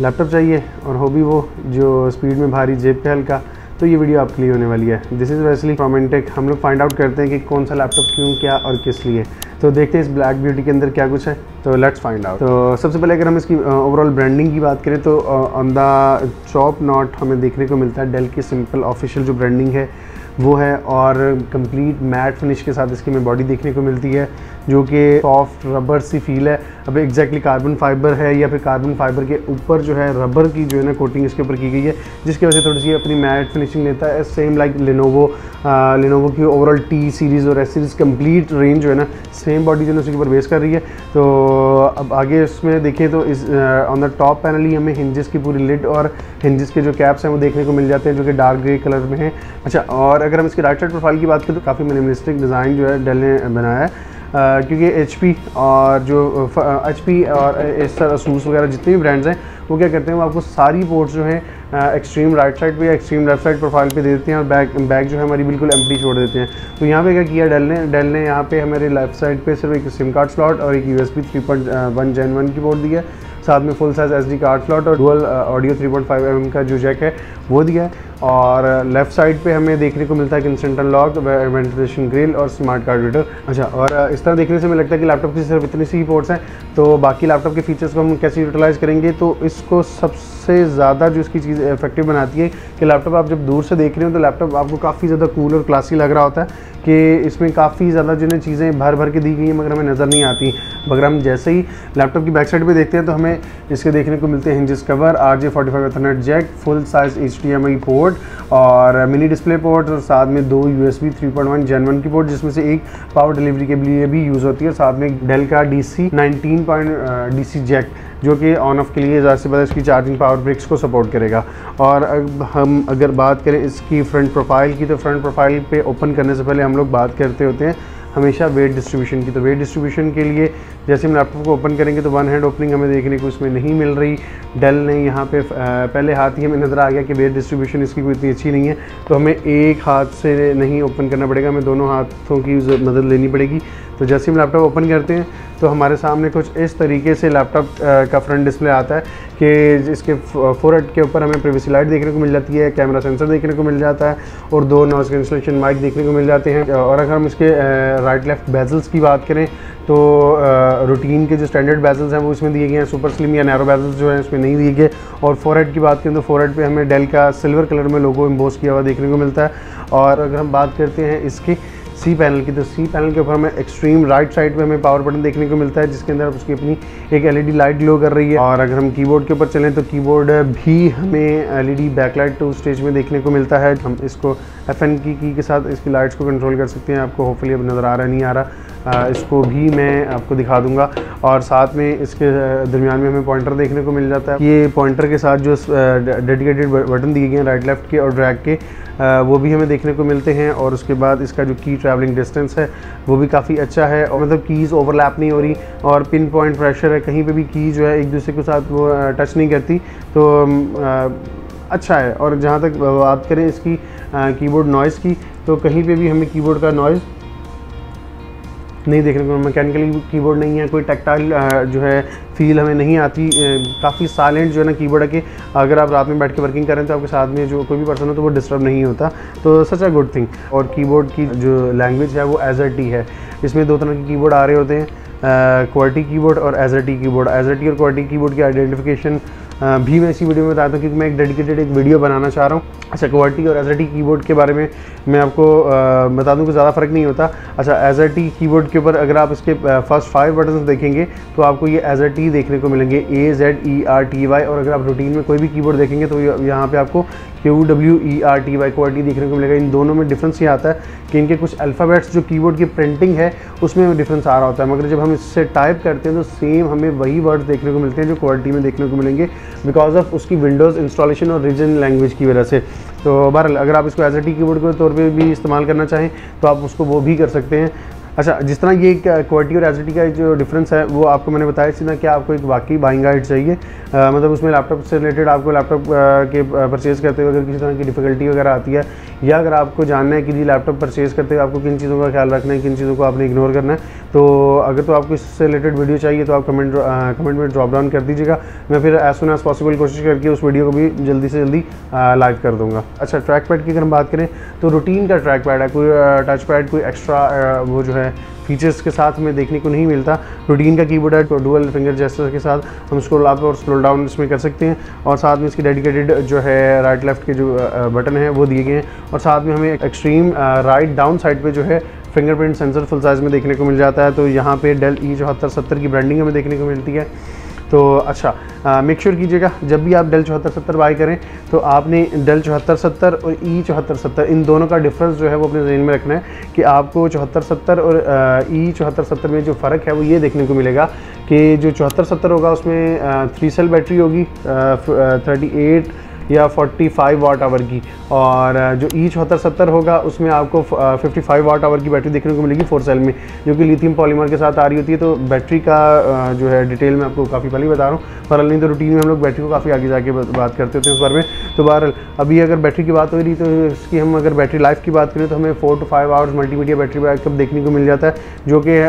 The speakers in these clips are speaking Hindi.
लैपटॉप चाहिए और हो भी वो जो स्पीड में भारी, जेब पे हल्का, तो ये वीडियो आपके लिए होने वाली है। This is Wesley from intake. हम लोग फाइंड आउट करते हैं कि कौन सा लैपटॉप क्यों, क्या और किस लिए। तो देखते हैं इस ब्लैक ब्यूटी के अंदर क्या कुछ है, तो लेट्स फाइंड आउट। तो सबसे पहले अगर हम इसकी ओवरऑल ब्रांडिंग की बात करें तो ऑन द टॉप नॉट हमें देखने को मिलता है डेल की सिंपल ऑफिशियल जो ब्रांडिंग है वो है, और कंप्लीट मैट फिनिश के साथ इसकी हमें बॉडी देखने को मिलती है जो कि सॉफ्ट रबर सी फील है। अब एग्जैक्टली कार्बन फाइबर है या फिर कार्बन फाइबर के ऊपर जो है रबर की जो है ना कोटिंग इसके ऊपर की गई है, जिसकी वजह से थोड़ी सी अपनी मैट फिनिशिंग लेता है। सेम लाइक लिनोवो की ओवरऑल टी सीरीज़ और एस सीरीज़ कंप्लीट रेंज जो है ना सेम बॉडी जो है उसके ऊपर बेस कर रही है। तो अब आगे इसमें देखें तो इस ऑन द टॉप पैनल ही हमें हिंजेस की पूरी लिड और हिंजेस के जो कैप्स हैं वो देखने को मिल जाते हैं जो कि डार्क ग्रे कलर में हैं। अच्छा, और अगर हम इसकी राइट साइड प्रोफाइल की बात करें तो काफ़ी मिनिमलिस्टिक डिज़ाइन जो है डेल ने बनाया है, क्योंकि HP और जो HP और एसर, असूस वगैरह जितने भी ब्रांड्स हैं वो क्या करते हैं, वो आपको सारी पोर्ट्स जो है एक्सट्रीम राइट साइड पे या एक्सट्रीम लेफ्ट साइड प्रोफाइल पे दे देते हैं और बैक जो है हमारी बिल्कुल एम्प्टी छोड़ देते हैं। तो यहाँ पे क्या किया डेल ने यहाँ पे हमारे लेफ्ट साइड पे सिर्फ एक सिम कार्ड स्लॉट और एक USB 3.1 Gen 1 की पोर्ट दिया है, साथ में full size SD card slot और डुअल ऑडियो 3.5 mm का जो जैक है वो दिया है। और लेफ़्ट साइड पे हमें देखने को मिलता है कि इंस्टेंट अनलॉक, वेंटिलेशन ग्रिल और स्मार्ट कार्ड रीडर। अच्छा, और इस तरह देखने से मुझे लगता है कि लैपटॉप की सिर्फ इतनी सी पोर्ट्स हैं, तो बाकी लैपटॉप के फीचर्स को हम कैसे यूटिलाइज़ करेंगे। तो इसको सबसे ज़्यादा जो इसकी चीज़ इफेक्टिव बनाती है कि लैपटॉप आप जब दूर से देख रहे हो तो लैपटॉप आपको काफ़ी ज़्यादा कूल और क्लासी लग रहा होता है कि इसमें काफ़ी ज़्यादा जो है चीज़ें भर के दी गई हैं मगर हमें नज़र नहीं आती। मगर हम जैसे ही लैपटॉप की बैक साइड पे देखते हैं तो हमें इसके देखने को मिलते हैं hinges cover, RJ45 Ethernet jack, full size HDMI port और मिनी डिस्प्ले पोर्ट और साथ में 2 USB 3.1 Gen 1 की पोर्ट, जिसमें से एक पावर डिलीवरी के लिए भी यूज़ होती है। साथ में डेल का DC 19 जैक जो कि ऑन ऑफ के लिए ज़्यादा से ज़्यादा इसकी चार्जिंग पावर ब्रिक्स को सपोर्ट करेगा। और अब हम अगर बात करें इसकी फ्रंट प्रोफाइल की, तो फ्रंट प्रोफाइल पे ओपन करने से पहले हम लोग बात करते होते हैं हमेशा वेट डिस्ट्रीब्यूशन की। तो वेट डिस्ट्रीब्यूशन के लिए जैसे हम लैपटॉप को ओपन करेंगे तो वन हैंड ओपनिंग हमें देखने को इसमें नहीं मिल रही। डेल ने यहाँ पे पहले हाथ ही हमें नज़र आ गया कि वेट डिस्ट्रीब्यूशन इसकी कोई इतनी अच्छी नहीं है, तो हमें एक हाथ से नहीं ओपन करना पड़ेगा, हमें दोनों हाथों की मदद लेनी पड़ेगी। तो जैसे हम लैपटॉप ओपन करते हैं तो हमारे सामने कुछ इस तरीके से लैपटॉप का फ्रंट डिस्प्ले आता है कि इसके फोरहेड के ऊपर हमें प्रिवेसी लाइट देखने को मिल जाती है, कैमरा सेंसर देखने को मिल जाता है और 2 नॉइज़ कैंसलेशन माइक देखने को मिल जाते हैं। और अगर हम इसके राइट लेफ्ट बेजल्स की बात करें तो रूटीन के जो स्टैंडर्ड बेजल्स हैं वो इसमें दिए गए हैं, सुपर स्लिम या नैरो बेजल्स जो हैं इसमें नहीं दिए गए। और फोरहेड की बात करें तो फोरहेड पे हमें डेल का सिल्वर कलर में लोगो एम्बोस किया हुआ देखने को मिलता है। और अगर हम बात करते हैं इसकी सी पैनल की, तो सी पैनल के ऊपर हमें एक्सट्रीम राइट साइड पे हमें पावर बटन देखने को मिलता है जिसके अंदर उसकी अपनी एक LED लाइट ग्लो कर रही है। और अगर हम कीबोर्ड के ऊपर चलें तो कीबोर्ड भी हमें LED बैकलाइट 2 स्टेज में देखने को मिलता है। हम इसको FN की के साथ इसकी लाइट्स को कंट्रोल कर सकते हैं। आपको होपफुली अब नज़र आ रहा नहीं आ रहा, इसको भी मैं आपको दिखा दूंगा। और साथ में इसके दरमियान में हमें पॉइंटर देखने को मिल जाता है। ये पॉइंटर के साथ जो डेडिकेटेड बटन दिए गए हैं राइट लेफ्ट के और ड्रैग के, वो भी हमें देखने को मिलते हैं। और उसके बाद इसका जो की ट्रैवलिंग डिस्टेंस है वो भी काफ़ी अच्छा है, और मतलब कीज़ ओवरलैप नहीं हो रही और पिन पॉइंट प्रेशर है, कहीं पे भी की जो है एक दूसरे के साथ वो टच नहीं करती, तो अच्छा है। और जहाँ तक बात करें इसकी कीबोर्ड नॉइज़ की, तो कहीं पे भी हमें कीबोर्ड का नॉइज़ नहीं देखने को, मैकेनिकली कीबोर्ड नहीं है, कोई टैक्टाइल जो है फील हमें नहीं आती। काफ़ी साइलेंट जो है ना कीबोर्ड है कि अगर आप रात में बैठ के वर्किंग करें तो आपके साथ में जो कोई भी पर्सन हो तो वो डिस्टर्ब नहीं होता, तो सच अ गुड थिंग। और कीबोर्ड की जो लैंग्वेज है वो AZERTY है। इसमें 2 तरह के कीबोर्ड आ रहे होते हैं, QWERTY कीबोर्ड और AZERTY कीबोर्ड। AZERTY और QWERTY कीबोर्ड की आइडेंटिफिकेशन भी मैं इसी वीडियो में बताता हूँ क्योंकि मैं एक डेडिकेटेड एक वीडियो बनाना चाह रहा हूँ। अच्छा, QWERTY और AZERTY कीबोर्ड के बारे में मैं आपको बता दूँ कि ज़्यादा फ़र्क नहीं होता। अच्छा, AZERTY कीबोर्ड के ऊपर अगर आप इसके फर्स्ट 5 बटन्स देखेंगे तो आपको ये AZERTY देखने को मिलेंगे, AZERTY। और अगर आप रूटीन में कोई भी कीबोर्ड देखेंगे तो यहाँ पे आपको QWERTY QWERTY देखने को मिलेगा। इन दोनों में डिफरेंस ये आता है कि इनके कुछ अल्फ़ाबेट्स जो कीबोर्ड की प्रिंटिंग है उसमें डिफरेंस आ रहा होता है, मगर जब हम इससे टाइप करते हैं तो सेम हमें वही वर्ड्स देखने को मिलते हैं जो QWERTY में देखने को मिलेंगे, बिकॉज ऑफ उसकी विंडोज़ इंस्टॉलेशन और रीजन लैंग्वेज की वजह से। तो बहरहाल अगर आप इसको AZERTY कीबोर्ड के तौर पे भी इस्तेमाल करना चाहें तो आप उसको वो भी कर सकते हैं। अच्छा, जिस तरह ये क्वालिटी और एसिडिटी का जो डिफरेंस है वो आपको मैंने बताया, इसी तरह क्या आपको एक वाकई बाइंग गाइड चाहिए, मतलब उसमें लैपटॉप से रिलेटेड आपको लैपटॉप के परचेज़ करते हुए अगर किसी तरह की डिफ़िकल्टी वगैरह आती है, या अगर आपको जानना है कि जी लैपटॉप परचेज़ करते हुए आपको किन चीज़ों का ख्याल रखना है, किन चीज़ों को आपने इग्नोर करना है, तो अगर तो आपको इससे रिलेटेड वीडियो चाहिए तो आप कमेंट में ड्रॉप डाउन कर दीजिएगा। मैं फिर एज सुन एज पॉसिबल कोशिश करके उस वीडियो को भी जल्दी से जल्दी लाइव कर दूँगा। अच्छा, ट्रैक पैड की अगर हम बात करें तो रूटीन का ट्रैक पैड है, कोई टच पैड कोई एक्स्ट्रा वो जो है फीचर्स के साथ हमें देखने को नहीं मिलता। रूटीन का कीबोर्ड है, तो डुअल फिंगर जेस्चर के साथ हम स्क्रॉल अप और स्क्रॉल डाउन इसमें कर सकते हैं, और साथ में इसकी डेडिकेटेड जो है राइट लेफ्ट के जो बटन हैं वो दिए गए हैं, और साथ में हमें एक्सट्रीम राइट डाउन साइड पे जो है फिंगरप्रिंट सेंसर फुल साइज़ में देखने को मिल जाता है। तो यहाँ पे डेल E7470 की ब्रांडिंग हमें देखने को मिलती है। तो अच्छा, मेक श्योर कीजिएगा जब भी आप डेल 7470 बाई करें तो आपने डेल 7470 और E7470 इन दोनों का डिफरेंस जो है वो अपने जहन में रखना है कि आपको 7470 और E7470 में जो फ़र्क है वो ये देखने को मिलेगा कि जो 7470 होगा उसमें 3 सेल बैटरी होगी 38 या 45 वाट आवर की, और जो E7470 होगा उसमें आपको 55 वाट आवर की बैटरी देखने को मिलेगी 4 सेल में, जो कि लिथियम पॉलीमर के साथ आ रही होती है। तो बैटरी का जो है डिटेल में आपको काफ़ी पहले बता रहा हूँ, बहरहाल नहीं तो रूटीन में हम लोग बैटरी को काफ़ी आगे जाके बात करते होते हैं उस बारे में। तो बहरहाल अभी अगर बैटरी की बात हो रही तो इसकी हम अगर बैटरी लाइफ की बात करें तो हमें 4 to 5 hours multimedia battery backup देखने को मिल जाता है, जो कि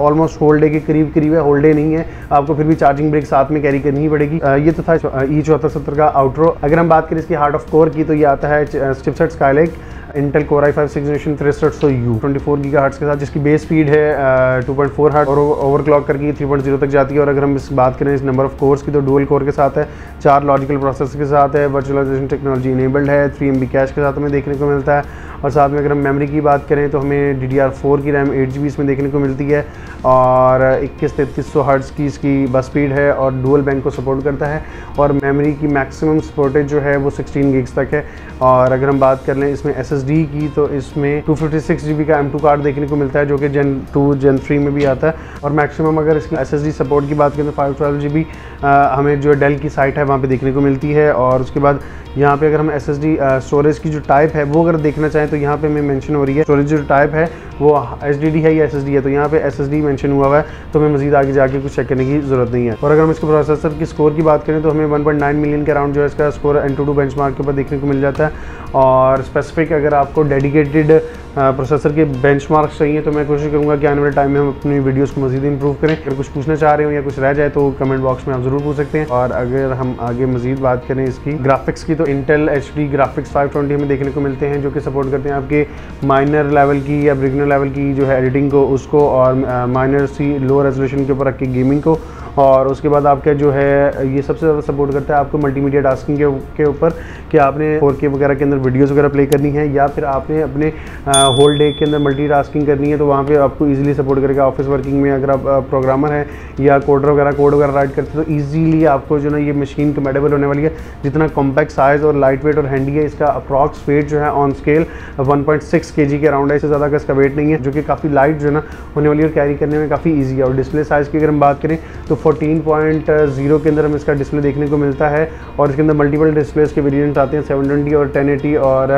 ऑलमोस्ट होल डे के करीब है। होल डे नहीं है, आपको फिर भी चार्जिंग ब्रेक साथ में कैरी करनी ही पड़ेगी। ये तो था E7470 का आउटरो। अगर हम बात करें इसकी हार्ट ऑफ कोर की तो ये आता है chipset Skylake Intel Core i5 6th Generation 6300U 24 gigahertz के साथ, जिसकी बेस स्पीड है 2.4 हर्ट्ज़ और ओवरक्लॉक करके 3.0 तक जाती है। और अगर हम इस बात करें इस नंबर ऑफ कोर्स की तो डुअल कोर के साथ है, 4 लॉजिकल प्रोसेसर के साथ है, वर्चुअलाइजेशन टेक्नोलॉजी इनेबल्ड है, 3 MB कैश के साथ हमें देखने को मिलता है। और साथ में अगर हम मेमोरी की बात करें तो हमें DDR4 की रैम 8 GB इसमें देखने को मिलती है, और 21-3300 हर्ट्ज़ की इसकी बस स्पीड है, और डुअल बैंक को सपोर्ट करता है, और मेमोरी की मैक्सिमम सपोर्टेज जो है वो 16 gigs तक है। और अगर हम बात कर लें इसमें SSD की तो इसमें 256 GB का M2 कार्ड देखने को मिलता है, जो कि Gen 2 Gen 3 में भी आता है। और मैक्सिमम अगर इसकी SSD सपोर्ट की बात करें तो 512 GB हमें जो डेल की साइट है वहाँ पे देखने को मिलती है। और उसके बाद यहाँ पे अगर हम SSD स्टोरेज की जो टाइप है वो अगर देखना चाहें तो यहाँ पे हमें मेंशन हो रही है स्टोरेज जो टाइप है वो HDD है या SSD है, तो यहाँ पे SSD मेंशन हुआ हुआ है, तो हमें मजीद आगे जाके कुछ चेक करने की ज़रूरत नहीं है। और अगर हम इसके प्रोसेसर की स्कोर की बात करें तो हमें 1.9 मिलियन के अराउंड जो है इसका स्कोर Antutu बेंचमार्क के ऊपर देखने को मिल जाता है। और स्पेसिफिक अगर आपको डेडिकेटेड प्रोसेसर के बेंचमार्क्स चाहिए तो मैं कोशिश करूँगा कि आने वाले टाइम में हम अपनी वीडियोस को मजीद इंप्रूव करें। अगर कुछ पूछना चाह रहे हो या कुछ रह जाए तो कमेंट बॉक्स में आप ज़रूर पूछ सकते हैं। और अगर हम आगे मजीद बात करें इसकी ग्राफिक्स की तो इंटेल HD ग्राफिक्स 520 हमें देखने को मिलते हैं, जो कि सपोर्ट करते हैं आपके माइनर लेवल की या बिगिनर लेवल की जो है एडिटिंग को उसको, और माइनर सी लो रेजोल्यूशन के ऊपर रख के गेमिंग को। और उसके बाद आपका जो है ये सबसे ज़्यादा सपोर्ट करता है आपको मल्टीमीडिया टास्किंग के ऊपर, कि आपने 4K वगैरह के अंदर वीडियोस वगैरह प्ले करनी है, या फिर आपने अपने होल डे के अंदर मल्टीटास्किंग करनी है, तो वहाँ पे आपको इजीली सपोर्ट करेगा। ऑफिस वर्किंग में अगर आप प्रोग्रामर हैं या कोड वगैरह राइट करते हैं तो ईजीली आपको जो ना ये मशीन कंपेटेबल होने वाली है। जितना कॉम्पैक्ट साइज़ और लाइट वेट और हैंडी है, इसका अप्रॉक्स वेट जो है ऑन स्केल 1.6 kg के अराउंड है, इससे ज़्यादा का इसका वेट नहीं है, जो कि काफ़ी लाइट जो है ना होने वाली है और कैरी करने में काफ़ी ईजी है। और डिस्प्ले साइज़ की अगर हम बात करें तो 14.0 के अंदर हमें इसका डिस्प्ले देखने को मिलता है, और इसके अंदर मल्टीपल डिस्प्लेस के वेरिएंट आते हैं 720 और 1080 और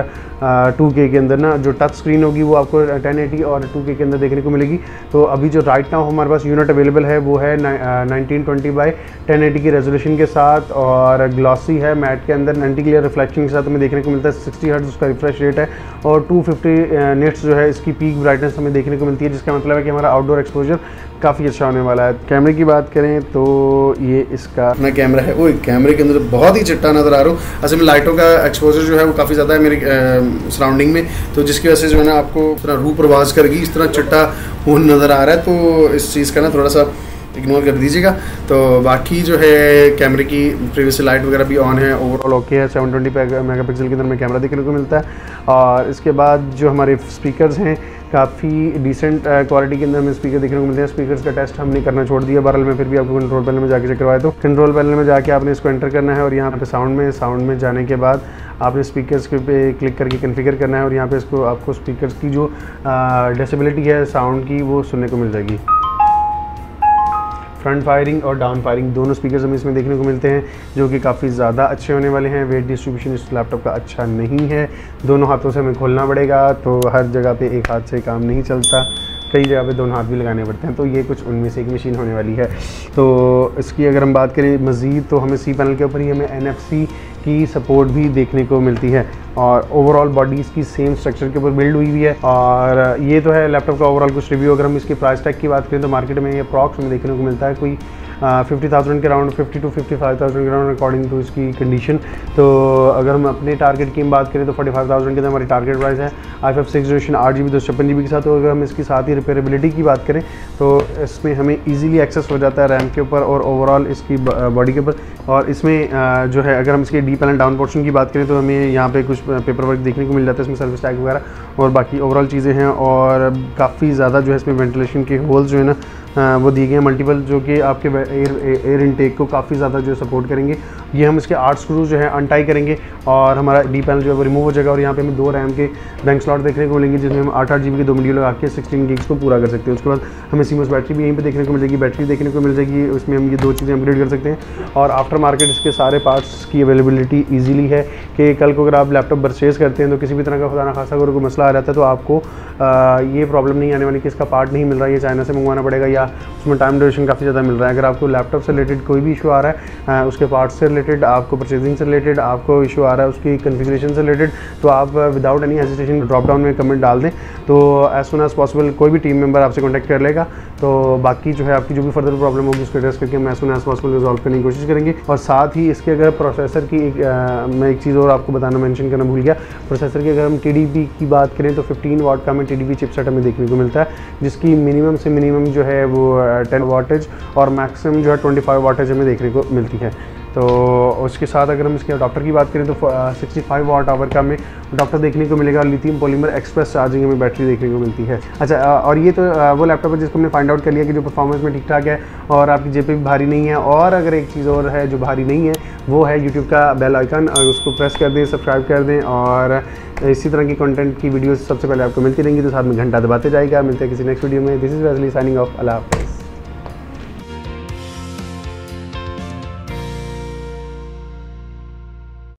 2K के अंदर ना जो टच स्क्रीन होगी वो आपको 1080 और 2K के अंदर देखने को मिलेगी। तो अभी जो राइट नाउ हमारे पास यूनिट अवेलेबल है वो है 1920x1080 की रेजोल्यूशन के साथ, और ग्लॉसी है मैट के अंदर 90 क्लियर रिफ्लेक्शन के साथ हमें देखने को मिलता है। 60 हर्ट्ज उसका रिफ्रेश रेट है, और 250 निट्स जो है इसकी पीक ब्राइटनेस हमें देखने को मिलती है, जिसका मतलब है कि हमारा आउटडोर एक्सपोजर काफ़ी अच्छा होने वाला है। कैमरे की बात करें तो ये इसका अपना कैमरा है, वो कैमरे के अंदर बहुत ही चिट्टा नज़र आ रहा हूँ। असल में लाइटों का एक्सपोजर जो है वो काफ़ी ज़्यादा है मेरे सराउंडिंग में, तो जिसकी वजह से जो है ना आपको इतना रूह प्रवास करेगी, इस तरह चिट्टा खून नज़र आ रहा है, तो इस चीज़ का ना थोड़ा सा इग्नोर कर दीजिएगा। तो बाकी जो है कैमरे की प्रीवियस लाइट वगैरह भी ऑन है, ओवरऑल ओके है। 720 मेगापिक्सल के अंदर में कैमरा देखने को मिलता है। और इसके बाद जो हमारे स्पीकर्स हैं काफ़ी डिसेंट क्वालिटी के अंदर हमें स्पीकर देखने को मिलते हैं। स्पीकर्स का टेस्ट हमने करना छोड़ दिया, बहरहाल में फिर भी आपको कंट्रोल पैनल में जाके चेक करवाया। तो कंट्रोल पैनल में जाके आपने इसको एंटर करना है, और यहाँ पे साउंड में जाने के बाद आपने स्पीकर्स के पे क्लिक करके कॉन्फ़िगर करना है, और यहाँ पे इसको आपको स्पीकर्स की जो डेसिबिलिटी है साउंड की वो सुनने को मिल जाएगी। फ्रंट फायरिंग और डाउन फायरिंग दोनों स्पीकर्स हमें इसमें देखने को मिलते हैं, जो कि काफ़ी ज़्यादा अच्छे होने वाले हैं। वेट डिस्ट्रीब्यूशन इस लैपटॉप का अच्छा नहीं है, दोनों हाथों से हमें खोलना पड़ेगा, तो हर जगह पे एक हाथ से काम नहीं चलता। कई जगह पे दोनों हाथ भी लगाने पड़ते हैं, तो ये कुछ उनमें से एक मशीन होने वाली है। तो इसकी अगर हम बात करें मज़ीद, तो हमें सी पैनल के ऊपर ही हमें NFC की सपोर्ट भी देखने को मिलती है, और ओवरऑल बॉडी इसकी सेम स्ट्रक्चर के ऊपर बिल्ड हुई हुई है। और ये तो है लैपटॉप का ओवरऑल कुछ रिव्यू। अगर हम इसके प्राइस टैग की बात करें तो मार्केट में ये अप्रॉक्स में देखने को मिलता है कोई 50,000 के अराउंड, 50 to 55,000 के अराउंड अकॉर्डिंग टू इसकी कंडीशन। तो अगर हम अपने टारगेट की बात करें तो 45,000 के अंदर हमारी टारगेट प्राइस है। i5 6th generation 8GB 256GB के साथ। तो अगर हम इसकी साथ ही रिपेयरेबिलिटी की बात करें तो इसमें हमें ईजिली एक्सेस हो जाता है रैम के ऊपर और ओवरऑल इसकी बॉडी के ऊपर। और इसमें जो है अगर हम इसके डी पैनल डाउन पोर्शन की बात करें तो हमें यहाँ पे कुछ पेपर वर्क देखने को मिल जाता है, इसमें सर्विस टैग वगैरह और बाकी ओवरऑल चीज़ें हैं। और काफ़ी ज़्यादा जो है इसमें वेंटिलेशन के होल्स जो है ना वो दिए गए हैं मल्टीपल, जो कि आपके एयर इनटेक को काफ़ी ज़्यादा जो है सपोर्ट करेंगे। ये हम इसके 8 स्क्रूज जो है अनटाई करेंगे और हमारा डी पैनल जो है वो रिमूव हो जाएगा। और यहाँ पे हमें 2 रैम के बैंक स्लॉट देखने को मिलेंगे, जिसमें हम 8 GB के 2 मीडियो लगा के 16 gigs को पूरा कर सकते हैं। उसके बाद हमें CMOS बैटरी भी यहीं पे देखने को मिल जाएगी, बैटरी देखने को मिल जाएगी। उसमें हम ये 2 चीज़ें अपग्रेड कर सकते हैं। और आफ्टर मार्केट इसके सारे पार्ट्स की अवेलेबिलिटी ईजिली है कि कल को अगर आप लैपटॉप परचेज करते हैं तो किसी भी तरह का खुदा ना खासा अगर कोई मसला आ जाता है तो आपको ये प्रॉब्लम नहीं आने वाली कि इसका पार्ट नहीं मिल रहा है, ये चाइना से मंगवाना पड़ेगा या उसमें टाइम ड्यूरेशन काफ़ी ज़्यादा मिल रहा है। अगर आपको लैपटॉप से रिलेटेड कोई भी इशू आ रहा है, उसके पार्ट्स से रिलेटेड, आपको परचेजिंग से रिलेटेड आपको इशू आ रहा है, उसकी कन्फिगरेशन से रिलेटेड, तो आप without any hesitation drop down में कमेंट डाल दें, तो एज सुन एज पॉसिबल कोई भी टीम मेंबर आपसे कॉन्टैक्ट कर लेगा। तो बाकी जो है आपकी जो भी फर्दर प्रॉब्लम होगी उसको एड्रेस करके हम as soon as possible resolve करने की कोशिश करेंगे। और साथ ही इसके अगर प्रोसेसर की मैं एक चीज़ और आपको बताना मेंशन करना भूल गया, प्रोसेसर की अगर हम TDP की बात करें तो 15 वाट का हमें TDP चिपसेट हमें देखने को मिलता है, जिसकी मिनिमम से मिनिमम जो है वो 10 वाटेज और मैक्सिमम जो है 25 वाटेज हमें देखने को मिलती है। तो उसके साथ अगर हम इसके अडॉप्टर की बात करें तो 65 वाट आवर का हमें अडॉप्टर देखने को मिलेगा और लिथियम पॉलीमर एक्सप्रेस चार्जिंग हमें बैटरी देखने को मिलती है। अच्छा, और ये तो वो लैपटॉप है जिसको हमने फाइंड आउट कर लिया कि जो परफॉर्मेंस में ठीक ठाक है और आपकी जेब पे भी भारी नहीं है। और अगर एक चीज़ और है जो भारी नहीं है वो है यूट्यूब का बेल आइकन, और उसको प्रेस कर दें, सब्सक्राइब कर दें और इसी तरह की कंटेंट की वीडियोस सबसे पहले आपको मिलती रहेंगी। तो साथ में घंटा दबाते जाएगा। मिलते हैं किसी नेक्स्ट वीडियो में। This is Wesley signing off. अल्लाह हाफ़िज़।